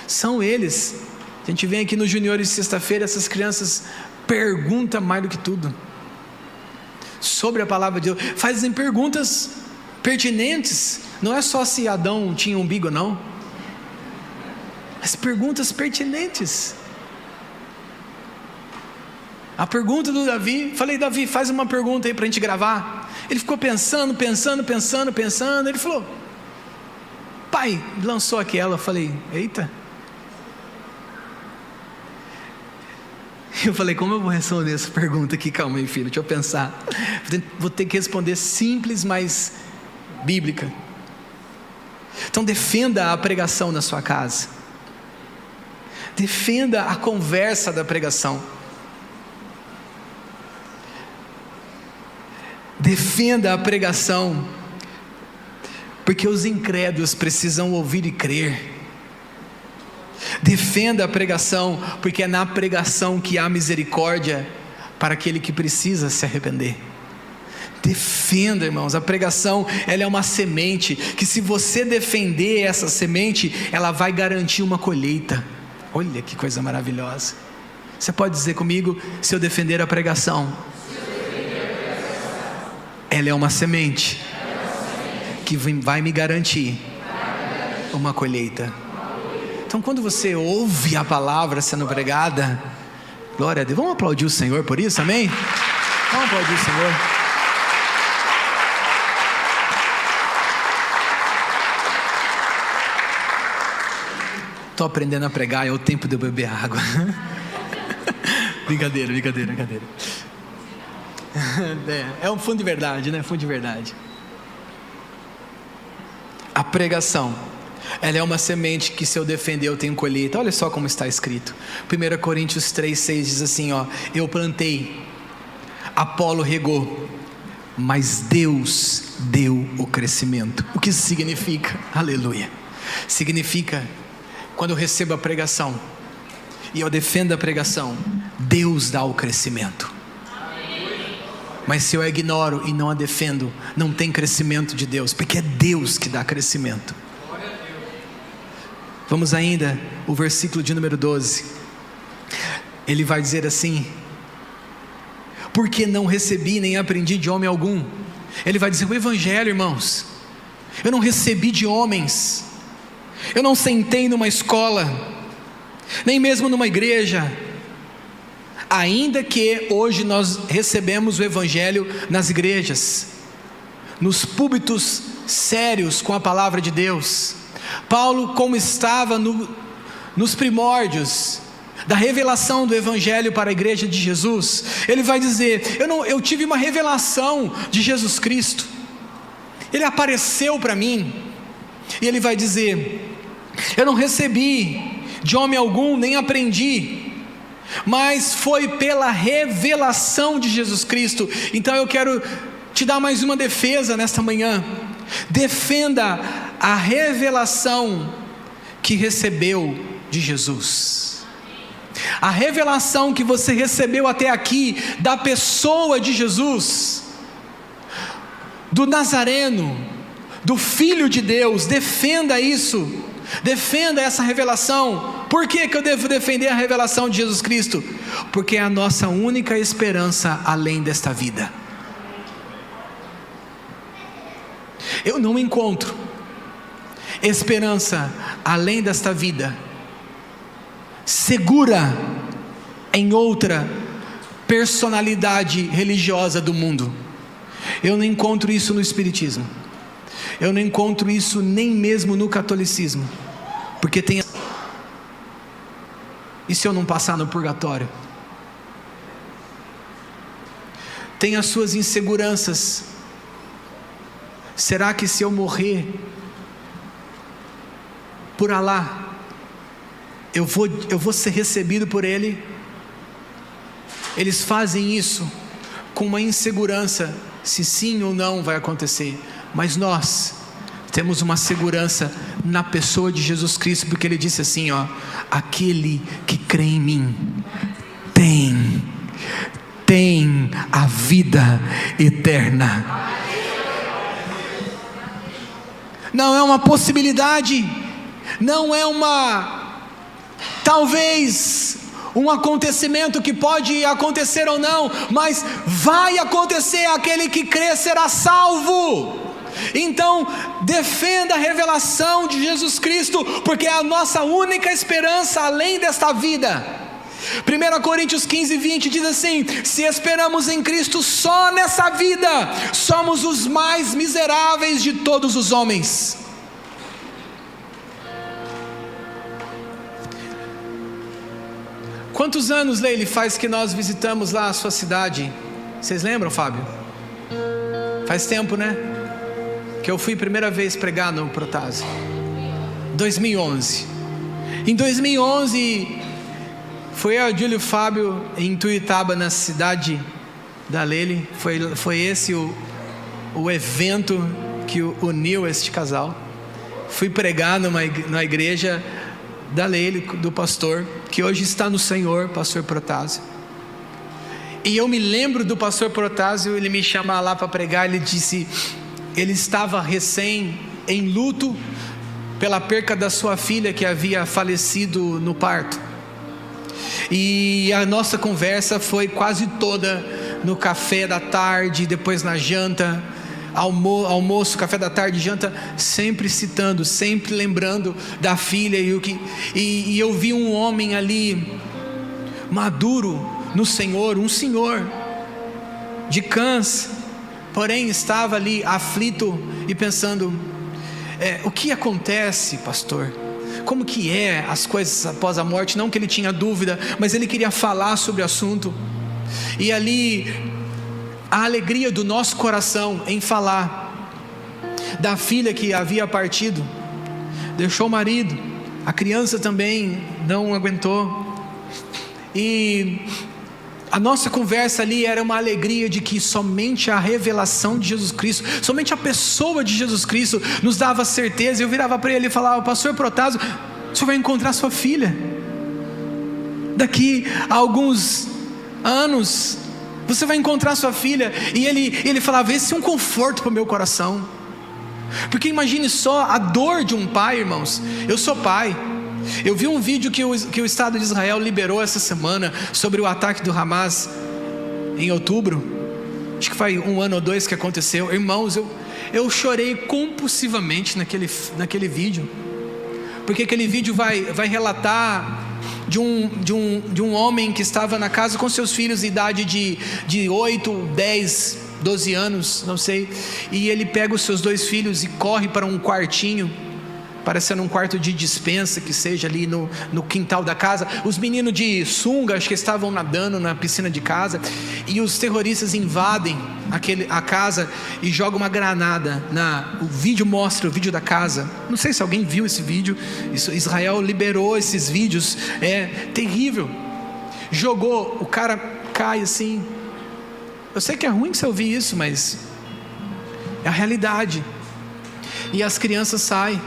São eles. A gente vem aqui nos juniores de sexta-feira, essas crianças perguntam mais do que tudo sobre a palavra de Deus, fazem perguntas pertinentes. Não é só se Adão tinha umbigo não, mas perguntas pertinentes. A pergunta do Davi, falei, Davi, faz uma pergunta aí para a gente gravar. Ele ficou pensando, ele falou, pai, lançou aquela. Eu falei, eita, Eu falei, como eu vou responder essa pergunta aqui? Calma aí, filho, deixa eu pensar. Vou ter que responder simples, mas bíblica. Então defenda a pregação na sua casa. Defenda a conversa da pregação. Defenda a pregação, porque os incrédulos precisam ouvir e crer. Defenda a pregação, porque é na pregação que há misericórdia para aquele que precisa se arrepender. Defenda, irmãos, a pregação, ela é uma semente, que se você defender essa semente, ela vai garantir uma colheita. Olha que coisa maravilhosa. Você pode dizer comigo, se eu defender a pregação, ela é uma semente, que vai me garantir uma colheita. Então quando você ouve a palavra sendo pregada, glória a Deus, vamos aplaudir o Senhor por isso, amém? Vamos aplaudir o Senhor. Estou aprendendo a pregar, é o tempo de eu beber água. Brincadeira. É um fundo de verdade, né? Fundo de verdade. A pregação, ela é uma semente que se eu defender eu tenho colheita. Olha só como está escrito. 1 Coríntios 3,6 diz assim, ó: eu plantei, Apolo regou, mas Deus deu o crescimento. O que isso significa? Aleluia. Significa, quando eu recebo a pregação e eu defendo a pregação, Deus dá o crescimento. Mas se eu ignoro e não a defendo, não tem crescimento de Deus, porque é Deus que dá crescimento. Vamos ainda, o versículo de número 12, ele vai dizer assim: porque não recebi nem aprendi de homem algum. Ele vai dizer o evangelho, irmãos, eu não recebi de homens, eu não sentei numa escola, nem mesmo numa igreja, ainda que hoje nós recebemos o evangelho nas igrejas, nos púlpitos sérios com a palavra de Deus. Paulo, como estava nos primórdios da revelação do evangelho para a igreja de Jesus, ele vai dizer: eu tive uma revelação de Jesus Cristo, ele apareceu para mim, e ele vai dizer: eu não recebi de homem algum, nem aprendi, mas foi pela revelação de Jesus Cristo. Então eu quero te dar mais uma defesa nesta manhã. Defenda a revelação que recebeu de Jesus. A revelação que você recebeu até aqui da pessoa de Jesus, do Nazareno, do Filho de Deus. Defenda isso, defenda essa revelação. Por que eu devo defender a revelação de Jesus Cristo? Porque é a nossa única esperança além desta vida. Eu não encontro esperança além desta vida segura em outra personalidade religiosa do mundo. Eu não encontro isso no Espiritismo, eu não encontro isso nem mesmo no catolicismo, porque tem... E se eu não passar no purgatório? Tem as suas inseguranças. Será que se eu morrer por Alá, eu vou ser recebido por Ele? Eles fazem isso com uma insegurança, se sim ou não vai acontecer. Mas nós temos uma segurança na pessoa de Jesus Cristo, porque Ele disse assim, ó: aquele que crê em mim tem a vida eterna. Não é uma possibilidade, não é talvez um acontecimento que pode acontecer ou não, mas vai acontecer. Aquele que crê será salvo. Então defenda a revelação de Jesus Cristo, porque é a nossa única esperança além desta vida. 1 Coríntios 15:20 diz assim: se esperamos em Cristo só nessa vida, somos os mais miseráveis de todos os homens. Quantos anos, Leile, faz que nós visitamos lá a sua cidade? Vocês lembram, Fábio? Faz tempo, né? Que eu fui primeira vez pregar no Protásio. 2011. Em 2011, foi eu, Júlio e Fábio em Tuiutaba, na cidade da Leile. Foi esse o evento que uniu este casal. Fui pregar na igreja da Leile, do pastor, que hoje está no Senhor, pastor Protásio. E eu me lembro do pastor Protásio, ele me chamar lá para pregar. Ele disse, ele estava recém em luto pela perca da sua filha, que havia falecido no parto. E a nossa conversa foi quase toda no café da tarde, depois na janta, almoço, café da tarde, janta, sempre citando, sempre lembrando da filha. E eu vi um homem ali, maduro no Senhor, um senhor de câncer, porém estava ali aflito e pensando, o que acontece, pastor? Como que é as coisas após a morte? Não que ele tinha dúvida, mas ele queria falar sobre o assunto. E ali, a alegria do nosso coração em falar da filha que havia partido, deixou o marido, a criança também não aguentou. E a nossa conversa ali era uma alegria de que somente a revelação de Jesus Cristo, somente a pessoa de Jesus Cristo nos dava certeza. Eu virava para ele e falava, pastor Protásio, o senhor vai encontrar sua filha daqui a alguns anos, você vai encontrar sua filha. E ele falava, esse é um conforto para o meu coração, porque imagine só a dor de um pai, irmãos. Eu sou pai. Eu vi um vídeo que o Estado de Israel liberou essa semana sobre o ataque do Hamas em outubro. Acho que foi 1 ano ou 2 que aconteceu. Irmãos, eu chorei compulsivamente naquele vídeo, porque aquele vídeo vai relatar de um homem que estava na casa com seus filhos de idade de 8, 10, 12 anos, não sei. E ele pega os seus 2 filhos e corre para um quartinho, parecendo um quarto de dispensa, que seja ali no quintal da casa. Os meninos de sunga, acho que estavam nadando na piscina de casa, e os terroristas invadem a casa e jogam uma granada. O vídeo mostra o vídeo da casa. Não sei se alguém viu esse vídeo. Israel liberou esses vídeos, é terrível. Jogou, o cara cai assim. Eu sei que é ruim você ouvir isso, mas é a realidade. E as crianças saem.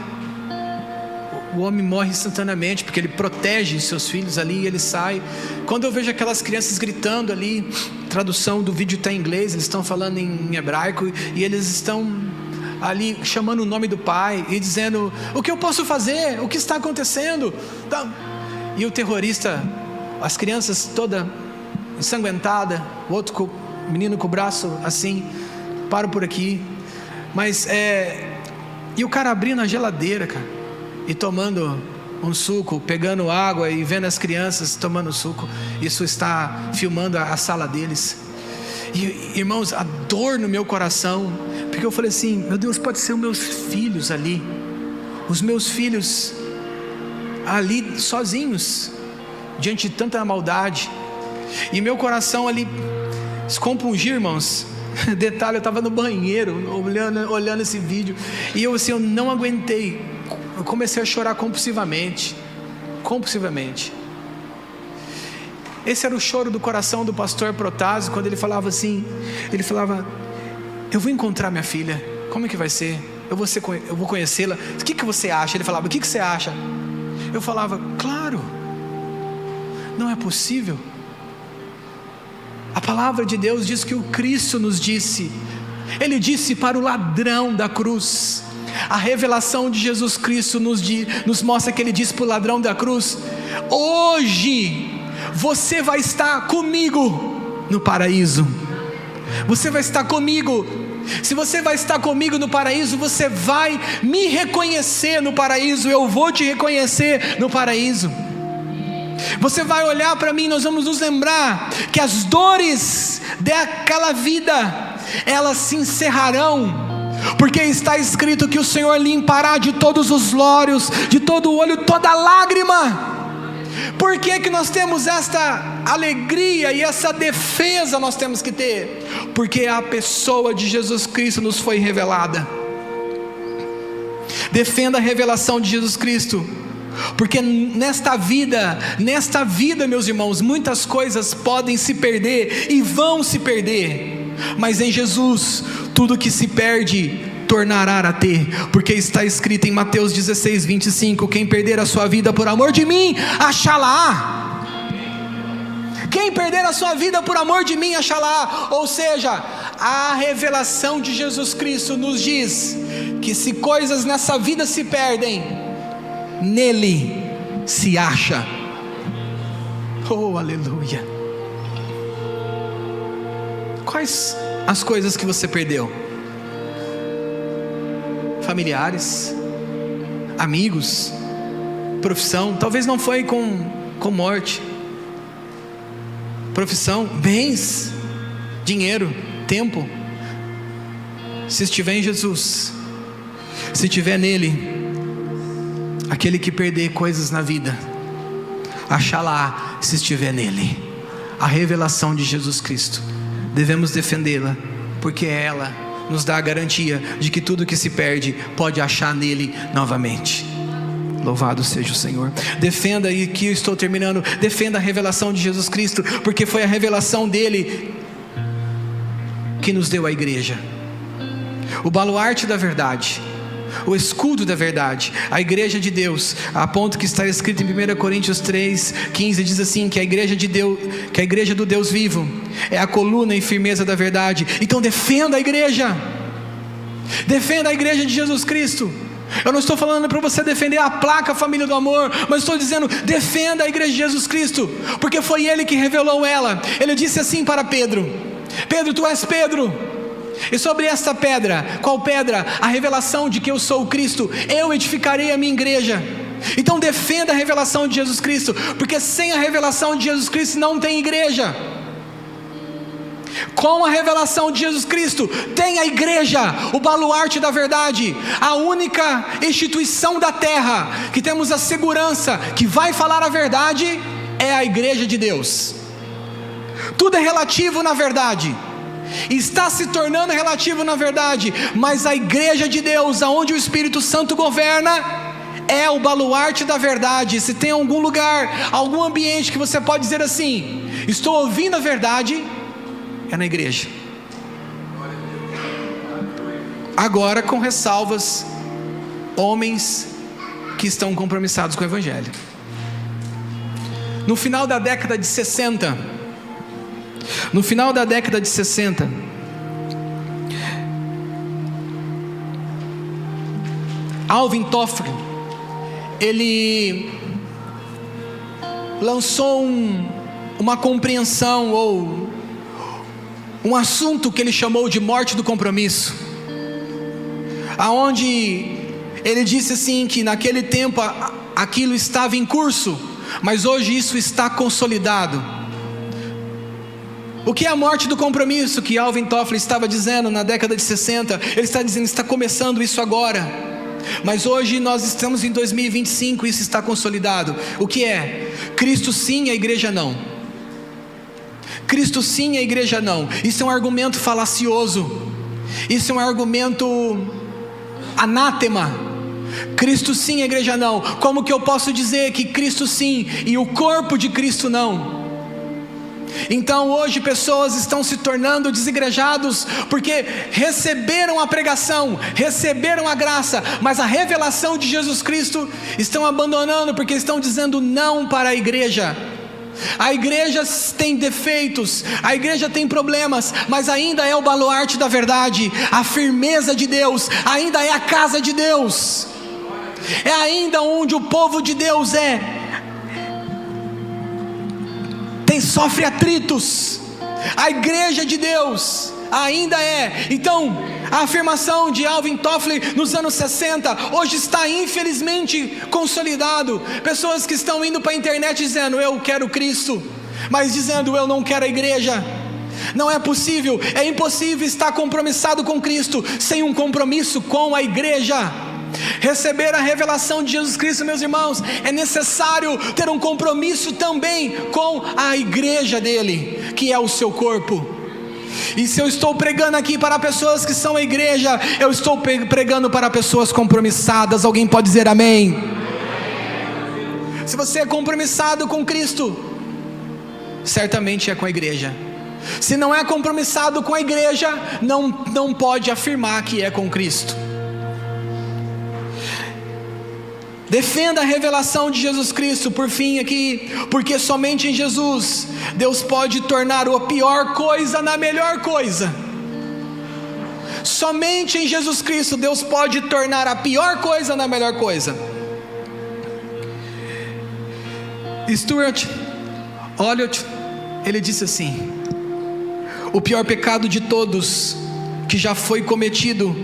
O homem morre instantaneamente, porque ele protege seus filhos ali, e ele sai. Quando eu vejo aquelas crianças gritando ali, tradução do vídeo está em inglês, eles estão falando em hebraico, e eles estão ali chamando o nome do pai, e dizendo, o que eu posso fazer? O que está acontecendo? E o terrorista, as crianças toda ensanguentada, o outro menino com o braço assim, paro por aqui. Mas e o cara abrindo a geladeira, cara, e tomando um suco, pegando água e vendo as crianças tomando suco. Isso está filmando a sala deles. E irmãos, a dor no meu coração, porque eu falei assim, meu Deus, pode ser os meus filhos ali, os meus filhos ali sozinhos, diante de tanta maldade. E meu coração ali se compungiu, irmãos. Detalhe, eu estava no banheiro olhando esse vídeo, e eu não aguentei. Eu comecei a chorar compulsivamente. Esse era o choro do coração do pastor Protásio, quando ele falava assim, eu vou encontrar minha filha, como é que vai ser? Eu vou conhecê-la, o que você acha? Ele falava, o que você acha? Eu falava, claro, não é possível. A palavra de Deus diz que o Cristo nos disse, Ele disse para o ladrão da cruz. A revelação de Jesus Cristo nos mostra que Ele disse para o ladrão da cruz, hoje você vai estar comigo no paraíso. Você vai estar comigo. Se você vai estar comigo no paraíso, você vai me reconhecer no paraíso. Eu vou te reconhecer no paraíso. Você vai olhar para mim, nós vamos nos lembrar que as dores daquela vida, elas se encerrarão, porque está escrito que o Senhor limpará de todos os olhos, de todo o olho, toda lágrima. Por que nós temos esta alegria e essa defesa nós temos que ter? Porque a pessoa de Jesus Cristo nos foi revelada. Defenda a revelação de Jesus Cristo, porque nesta vida, meus irmãos, muitas coisas podem se perder e vão se perder, mas em Jesus, tudo que se perde, tornará a ter, porque está escrito em Mateus 16, 25, quem perder a sua vida por amor de mim, achá-la-á. Quem perder a sua vida por amor de mim, achá-la-á. Ou seja, a revelação de Jesus Cristo nos diz que se coisas nessa vida se perdem, nele se acha. Oh, aleluia. Quais as coisas que você perdeu? Familiares, amigos, profissão. Talvez não foi com morte. Profissão, bens, dinheiro, tempo. Se estiver em Jesus, se estiver nele, aquele que perder coisas na vida, achá-la se estiver nele. A revelação de Jesus Cristo, devemos defendê-la, porque ela nos dá a garantia de que tudo que se perde pode achar nele novamente. Louvado seja o Senhor. Defenda, e aqui eu estou terminando, defenda a revelação de Jesus Cristo, porque foi a revelação dele que nos deu a igreja, o baluarte da verdade, o escudo da verdade, a igreja de Deus, a ponto que está escrito em 1 Coríntios 3,15, diz assim, que a igreja de Deus, que a igreja do Deus vivo é a coluna e firmeza da verdade. Então defenda a igreja de Jesus Cristo. Eu não estou falando para você defender a placa Família do Amor, mas estou dizendo, defenda a igreja de Jesus Cristo, porque foi Ele que revelou ela. Ele disse assim para Pedro: Pedro, tu és Pedro, e sobre esta pedra, qual pedra? A revelação de que eu sou o Cristo, eu edificarei a minha igreja. Então defenda a revelação de Jesus Cristo, porque sem a revelação de Jesus Cristo não tem igreja. Com a revelação de Jesus Cristo tem a igreja, o baluarte da verdade, a única instituição da terra que temos a segurança que vai falar a verdade é a igreja de Deus. Tudo é relativo na verdade, está se tornando relativo na verdade, mas a igreja de Deus, aonde o Espírito Santo governa, é o baluarte da verdade. Se tem algum lugar, algum ambiente que você pode dizer assim, estou ouvindo a verdade, é na igreja. Agora com ressalvas, homens que estão compromissados com o Evangelho. No final da década de 60, Alvin Toffler, ele lançou uma compreensão ou um assunto que ele chamou de morte do compromisso, aonde ele disse assim que naquele tempo aquilo estava em curso, mas hoje isso está consolidado. O que é a morte do compromisso que Alvin Toffler estava dizendo na década de 60? Ele está dizendo, está começando isso agora, mas hoje nós estamos em 2025 e isso está consolidado. O que é? Cristo sim, a igreja não. Cristo sim, a igreja não. Isso é um argumento falacioso, isso é um argumento anátema. Cristo sim, a igreja não. Como que eu posso dizer que Cristo sim e o corpo de Cristo não? Então hoje pessoas estão se tornando desigrejados porque receberam a pregação, receberam a graça, mas a revelação de Jesus Cristo estão abandonando porque estão dizendo não para a igreja. A igreja tem defeitos, a igreja tem problemas, mas ainda é o baluarte da verdade, a firmeza de Deus, ainda é a casa de Deus, é ainda onde o povo de Deus sofre atritos. A igreja de Deus ainda é. Então a afirmação de Alvin Toffler nos anos 60 hoje está infelizmente consolidado. Pessoas que estão indo para a internet dizendo eu quero Cristo, mas dizendo eu não quero a igreja. Não é possível, é impossível estar compromissado com Cristo sem um compromisso com a igreja. Receber a revelação de Jesus Cristo, meus irmãos, é necessário ter um compromisso também com a igreja dele, que é o seu corpo. E se eu estou pregando aqui para pessoas que são a igreja, eu estou pregando para pessoas compromissadas. Alguém pode dizer amém? Se você é compromissado com Cristo, certamente é com a igreja. Se não é compromissado com a igreja, não pode afirmar que é com Cristo. Defenda a revelação de Jesus Cristo. Por fim aqui, porque somente em Jesus Deus pode tornar a pior coisa na melhor coisa. Somente em Jesus Cristo Deus pode tornar a pior coisa na melhor coisa. Stuart Olliott, ele disse assim: o pior pecado de todos que já foi cometido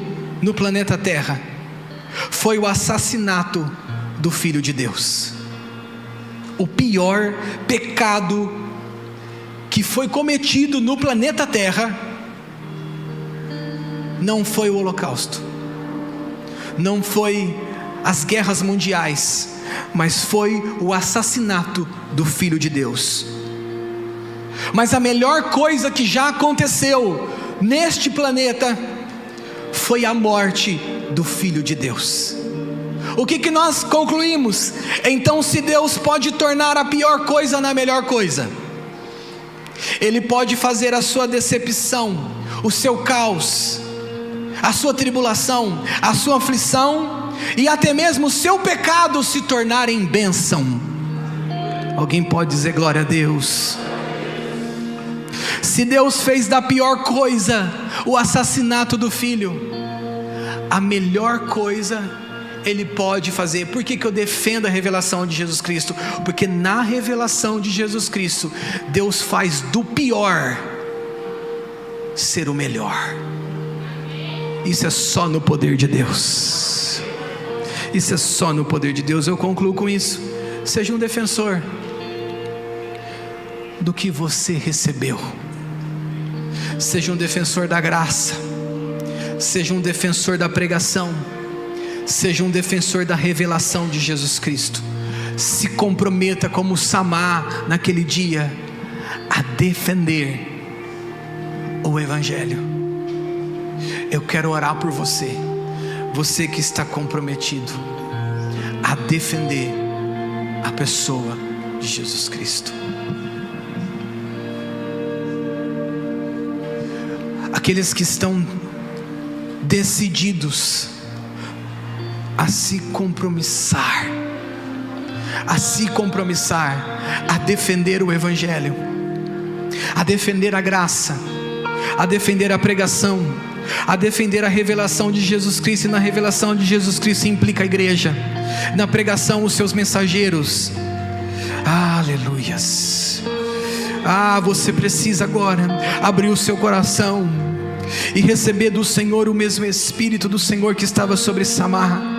no planeta Terra foi o assassinato do Filho de Deus. O pior pecado que foi cometido no planeta Terra não foi o Holocausto, não foi as guerras mundiais, mas foi o assassinato do Filho de Deus. Mas a melhor coisa que já aconteceu neste planeta foi a morte do Filho de Deus. O que nós concluímos? Então, se Deus pode tornar a pior coisa na melhor coisa, Ele pode fazer a sua decepção, o seu caos, a sua tribulação, a sua aflição e até mesmo o seu pecado se tornarem bênção. Alguém pode dizer glória a Deus? Se Deus fez da pior coisa o assassinato do filho, a melhor coisa Ele pode fazer. Por que eu defendo a revelação de Jesus Cristo? Porque na revelação de Jesus Cristo, Deus faz do pior ser o melhor. Isso é só no poder de Deus. Isso é só no poder de Deus. Eu concluo com isso. Seja um defensor do que você recebeu. Seja um defensor da graça. Seja um defensor da pregação. Seja um defensor da revelação de Jesus Cristo. Se comprometa como Samar naquele dia a defender o Evangelho. Eu quero orar por você, você que está comprometido a defender a pessoa de Jesus Cristo. Aqueles que estão decididos a se compromissar, a defender o Evangelho, a defender a graça, a defender a pregação, a defender a revelação de Jesus Cristo. E na revelação de Jesus Cristo implica a igreja, na pregação os seus mensageiros. Aleluias. Você precisa agora abrir o seu coração e receber do Senhor o mesmo Espírito do Senhor que estava sobre Samar.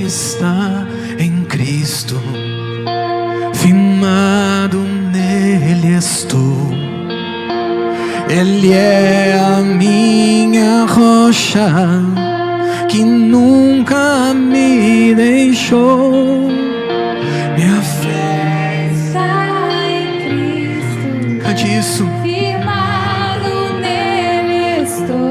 Está em Cristo, firmado nele estou. Ele é a minha rocha, que nunca me deixou. Minha fé está em Cristo. Cante isso. Firmado nele estou.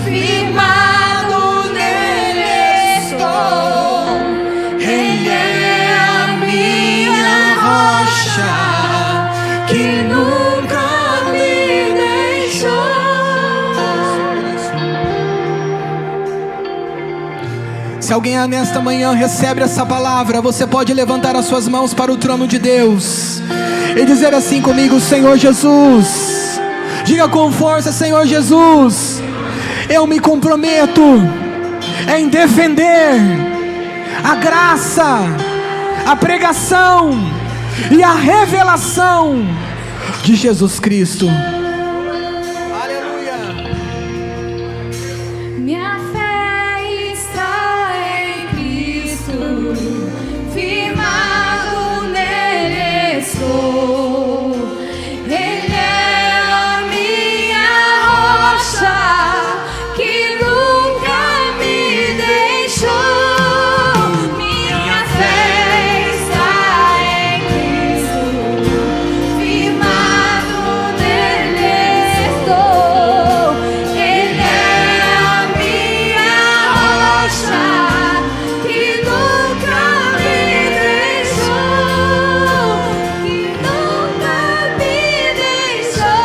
Firmado nele estou. Ele é a minha rocha, que nunca me deixou. Se alguém nesta manhã recebe essa palavra, você pode levantar as suas mãos para o trono de Deus e dizer assim comigo: Senhor Jesus. Diga com força: Senhor Jesus, eu me comprometo em defender a graça, a pregação e a revelação de Jesus Cristo. Minha fé está em Cristo, firmado nele estou. Ele é a minha rocha, que nunca me deixou. Minha fé está em Cristo, firmado nele estou. Ele é a minha rocha, que nunca me deixou, que nunca me deixou.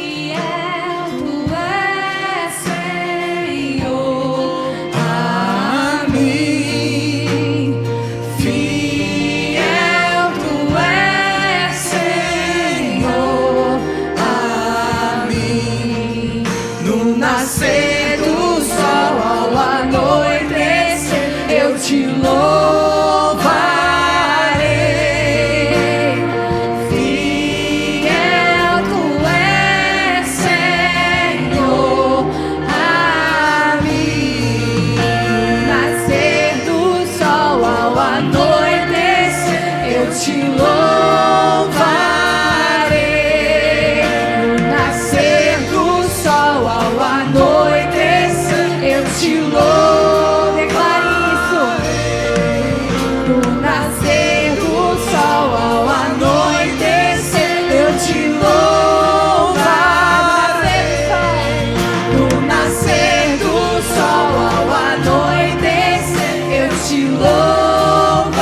Fiel tu és, Senhor, a mim. Fiel tu és, Senhor, a mim. No nascer do sol ao anoitecer, eu te louvarei. Fiel tu és, Senhor, a mim. No nascer do sol ao anoitecer, eu te louvarei. No nascer do sol ao anoitecer, eu te louvarei. Declare isso. No nascer do sol ao anoitecer, eu te louvarei. No nascer do sol ao anoitecer, eu te louvarei.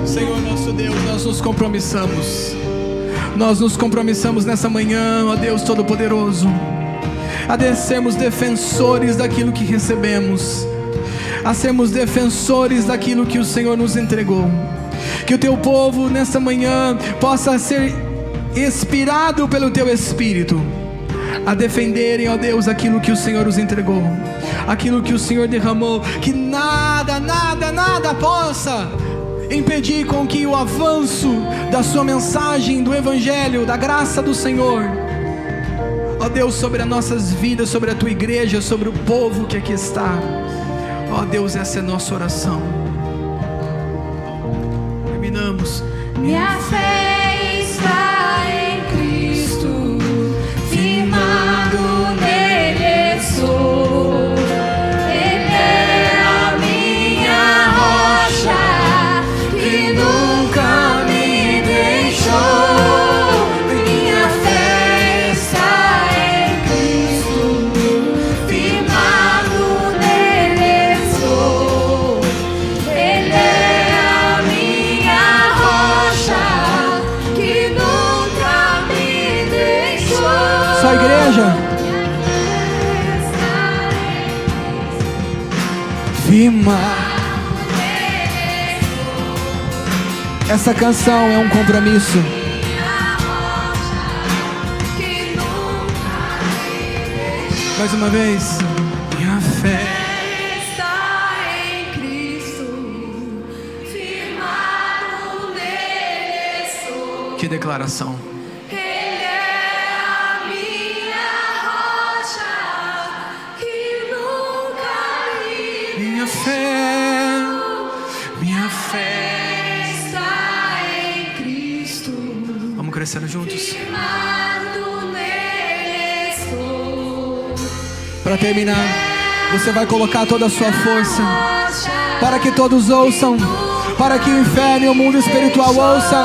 Senhor nosso Deus, nós nos compromissamos. Nós nos compromissamos nessa manhã, ó Deus Todo-Poderoso, a sermos defensores daquilo que recebemos, a sermos defensores daquilo que o Senhor nos entregou. Que o teu povo nessa manhã possa ser inspirado pelo teu Espírito a defenderem, ó Deus, aquilo que o Senhor nos entregou, aquilo que o Senhor derramou. Que nada, nada, nada possa impedir com que o avanço da sua mensagem, do Evangelho, da graça do Senhor, ó Deus, sobre as nossas vidas, sobre a tua igreja, sobre o povo que aqui está. Ó Deus, essa é a nossa oração. Terminamos. Minha fé está em Cristo, firmado nele sou. Ele é a minha rocha, que nunca me deixou. Minha fé está em Cristo, firmado nele sou. Ele é a minha rocha, que nunca me deixou. Só a igreja. Firma. Essa canção é um compromisso. Mais uma vez. Minha fé Está em Cristo, firmado nele sou. Que declaração. Ele é a minha rocha, que nunca me Minha fé está em Cristo, Vamos crescendo juntos. firmado nele sou. Para terminar, você vai colocar toda a sua força para que todos ouçam, para que o inferno e o mundo espiritual ouçam.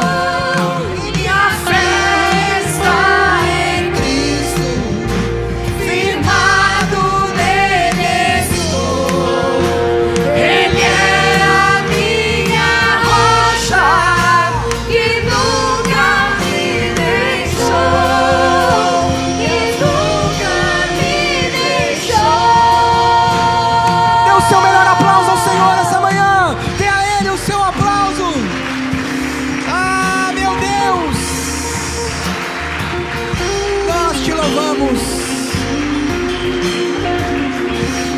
Minha fé está em Cristo, firmado nele sou. Ele é a minha rocha, que nunca me deixou, que nunca me deixou. Dê o seu melhor aplauso ao Senhor essa manhã. Dê a Ele o seu aplauso. adoramos,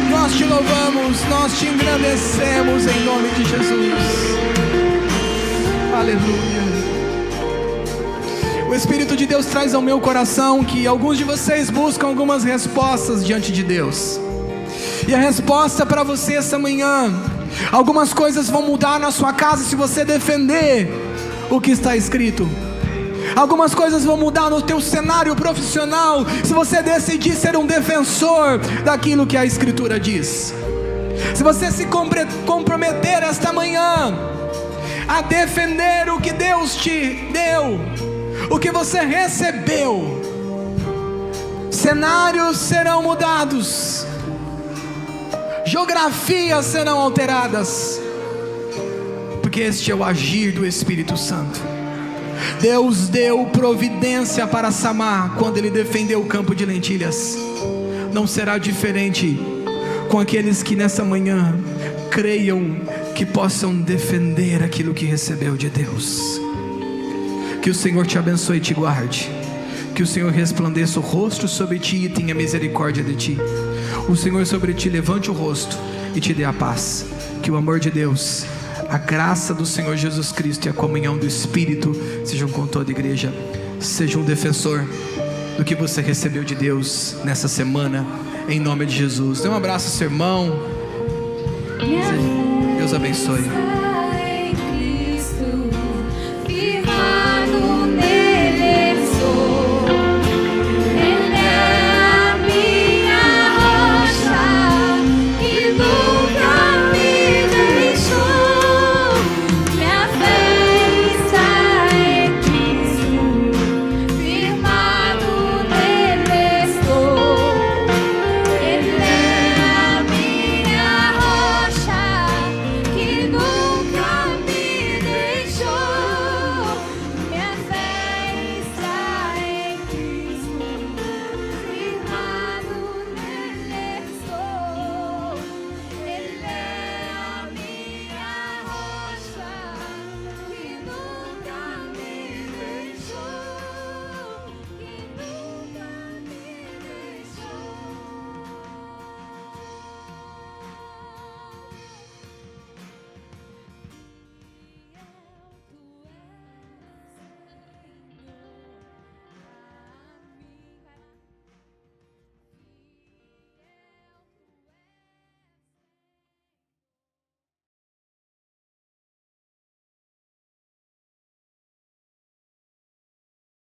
nós te louvamos, nós te engrandecemos em nome de Jesus. Aleluia. O Espírito de Deus traz ao meu coração que alguns de vocês buscam algumas respostas diante de Deus. E a resposta para você essa manhã: algumas coisas vão mudar na sua casa se você defender o que está escrito. Algumas coisas vão mudar no teu cenário profissional se você decidir ser um defensor daquilo que a Escritura diz. Se você se comprometer esta manhã a defender o que Deus te deu, o que você recebeu, cenários serão mudados, geografias serão alteradas, porque este é o agir do Espírito Santo. Deus deu providência para Samar quando ele defendeu o campo de lentilhas. Não será diferente com aqueles que nessa manhã creiam que possam defender aquilo que recebeu de Deus. Que o Senhor te abençoe e te guarde. Que o Senhor resplandeça o rosto sobre ti e tenha misericórdia de ti. O Senhor sobre ti levante o rosto e te dê a paz. Que o amor de Deus, a graça do Senhor Jesus Cristo e a comunhão do Espírito sejam com toda a igreja. Seja um defensor do que você recebeu de Deus nessa semana, em nome de Jesus. Dê um abraço ao seu irmão. Deus abençoe.